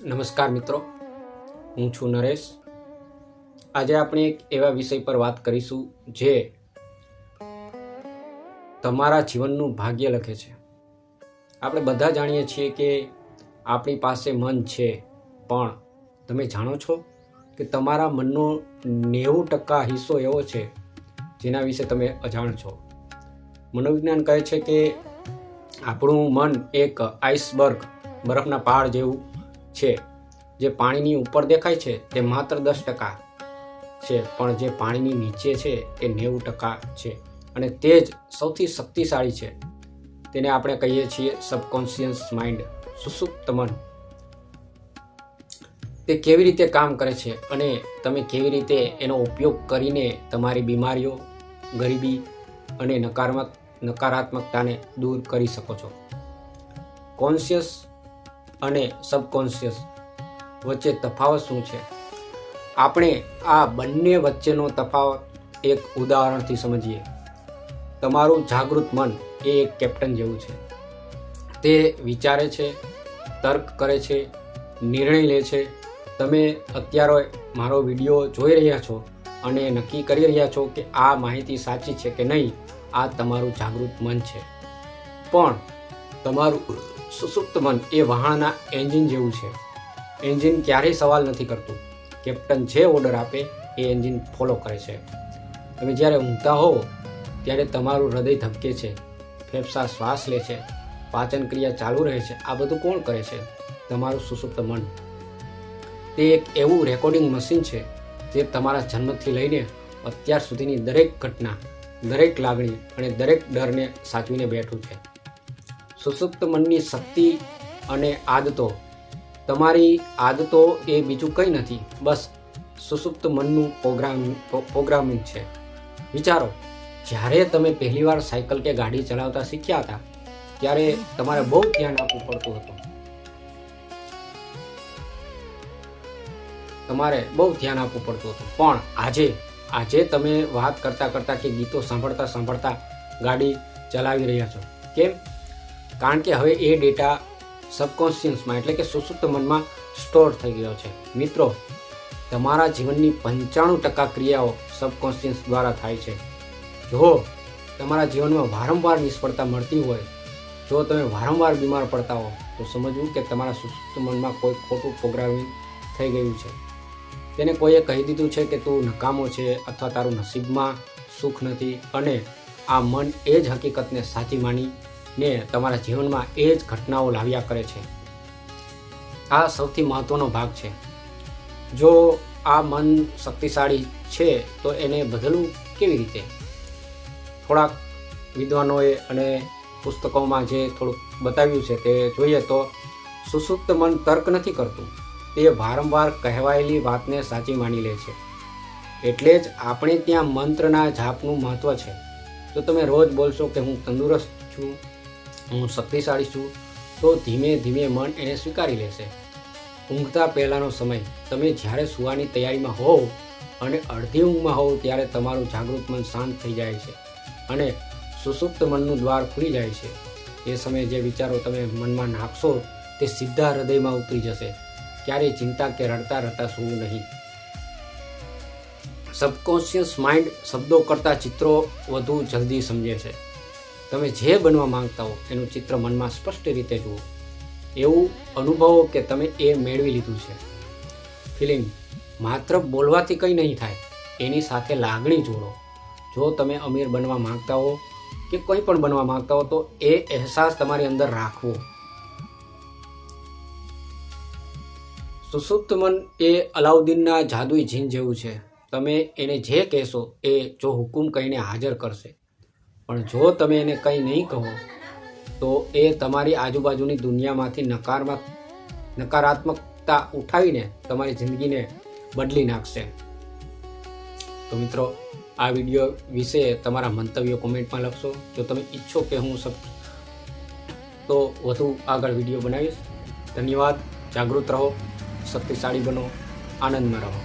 નમસ્કાર મિત્રો, હું છું નરેશ। આજે આપણે એક એવા વિષય પર વાત કરીશું જે તમારા જીવનનું ભાગ્ય લખે છે। આપણે બધા જાણીએ છીએ કે આપણી પાસે મન છે, પણ તમે જાણો છો કે તમારા મનનો 90% હિસ્સો એવો છે જેના વિશે તમે અજાણ છો। મનોવિજ્ઞાન કહે છે કે આપણું મન એક આઈસબર્ગ બરફના પહાડ જેવું છે। જે પાણીની ઉપર દેખાય છે તે માત્ર 10% છે, પણ જે પાણીની નીચે છે તે 90% છે, અને તે જ સૌથી શક્તિશાળી છે। તેને આપણે કહીએ છીએ સબકોન્શિયસ માઇન્ડ, સુષુપ્ત મન। તે કેવી રીતે કામ કરે છે અને તમે કેવી રીતે એનો ઉપયોગ કરીને તમારી બીમારીઓ, ગરીબી અને નકારાત્મકતાને દૂર કરી શકો છો। કોન્શિયસ અને સબકોન્શિયસ વચ્ચે તફાવત શું છે? આપણે આ બંને વચ્ચેનો તફાવત એક ઉદાહરણથી સમજીએ। તમારું જાગૃત મન એ એક કેપ્ટન જેવું છે। તે વિચારે છે, તર્ક કરે છે, નિર્ણય લે છે। તમે અત્યારે મારો વિડીયો જોઈ રહ્યા છો અને નક્કી કરી રહ્યા છો કે આ માહિતી સાચી છે કે નહીં। આ તમારું જાગૃત મન છે, પણ તમારું સુષુપ્ત મન એ વાહનના એન્જિન જેવું છે। એન્જિન ક્યારેય સવાલ નથી કરતું। કેપ્ટન જે ઓર્ડર આપે એ એન્જિન ફોલો કરે છે। તમે જ્યારે ઊંઘતા હો ત્યારે તમારું હૃદય ધબકે છે, ફેફસા શ્વાસ લે છે, પાચન ક્રિયા ચાલુ રહે છે। આ બધું કોણ કરે છે? તમારું સુષુપ્ત મન। તે એક એવું રેકોર્ડિંગ મશીન છે જે તમારા જન્મથી લઈને અત્યાર સુધીની દરેક ઘટના, દરેક લાગણી અને દરેક ડરને સાચવીને બેઠું છે। સુષુપ્ત મનની શક્તિ અને આદતો। તમારી આદતો એ બીજું કંઈ નથી, બસ સુષુપ્ત મનનું પ્રોગ્રામિંગ છે। વિચારો, જ્યારે તમે પહેલીવાર સાયકલ કે ગાડી ચલાવતા શીખ્યા હતા ત્યારે તમારે બહુ ધ્યાન આપવું પડતું હતું। પણ આજે તમે વાત કરતા કે ગીતો સાંભળતા ગાડી ચલાવી રહ્યા છો। કેમ? કારણ કે હવે એ ડેટા સબકોન્શિયસમાં એટલે કે સુષુપ્ત મનમાં સ્ટોર થઈ ગયો છે। મિત્રો, તમારા જીવનની 95% ક્રિયાઓ સબકોન્શિયસ દ્વારા થાય છે। જો તમારા જીવનમાં વારંવાર નિષ્ફળતા મળતી હોય, જો તમે વારંવાર બીમાર પડતા હો, તો સમજવું કે તમારા સુષુપ્ત મનમાં કોઈ ખોટું પ્રોગ્રામિંગ થઈ ગયું છે। તેને કોઈએ કહી દીધું છે કે તું નકામો છે અથવા તારું નસીબમાં સુખ નથી, અને આ મન એ જ હકીકતને સાચી માનીને તમારા જીવનમાં એ જ ઘટનાઓ લાવ્યા કરે છે। આ સૌથી મહત્વનો ભાગ છે। જો આ મન શક્તિશાળી છે તો એને બદલવું કેવી રીતે? થોડાક વિદ્વાનોએ અને પુસ્તકોમાં જે થોડુંક બતાવ્યું છે તે જોઈએ તો સુષુપ્ત મન તર્ક નથી કરતું, તે વારંવાર કહેવાયેલી વાતને સાચી માની લે છે। એટલે જ આપણે ત્યાં મંત્રના જાપનું મહત્વ છે। જો તમે રોજ બોલશો કે હું તંદુરસ્ત છું, હું શક્તિશાળી છું, તો ધીમે ધીમે મન એને સ્વીકારી લેશે। ઊંઘતા પહેલાંનો સમય, તમે જ્યારે સૂવાની તૈયારીમાં હોવ અને અડધી ઊંઘમાં હોવ ત્યારે તમારું જાગૃત મન શાંત થઈ જાય છે અને સુષુપ્ત મનનું દ્વાર ખુલી જાય છે। એ સમયે જે વિચારો તમે મનમાં નાખશો તે સીધા હૃદયમાં ઉતરી જશે। ક્યારેય ચિંતા કે રડતા સૂવું નહીં। સબકોન્શિયસ માઇન્ડ શબ્દો કરતાં ચિત્રો વધુ જલ્દી સમજે છે। તમે જે બનવા માંગતા હો એનું ચિત્ર મનમાં સ્પષ્ટ રીતે જુઓ। એવું અનુભવો કે તમે એ મેળવી લીધું છે। ફિલિંગ, માત્ર બોલવાથી કંઈ નહીં થાય, એની સાથે લાગણી જોડો। જો તમે અમીર બનવા માંગતા હો કે કંઈ પણ બનવા માંગતા હો તો એ અહેસાસ તમારી અંદર રાખવો। સુષુપ્ત મન એ અલાઉદ્દીનના જાદુઈ જીન જેવું છે। તમે એને જે કહેશો એ જો હુકુમ કહીને હાજર કરશે, પણ જો તમે એને કંઈ નહીં કહો તો એ તમારી આજુબાજુની દુનિયામાંથી નકારાત્મકતા ઉઠાવીને તમારી જિંદગીને બદલી નાખશે। તો મિત્રો, આ વિડીયો વિશે તમારા મંતવ્યો કોમેન્ટમાં લખશો। જો તમે ઈચ્છો કે હું તો વધુ આગળ વિડીયો બનાવીશ। ધન્યવાદ। જાગૃત રહો, શક્તિશાળી બનો, આનંદમાં રહો।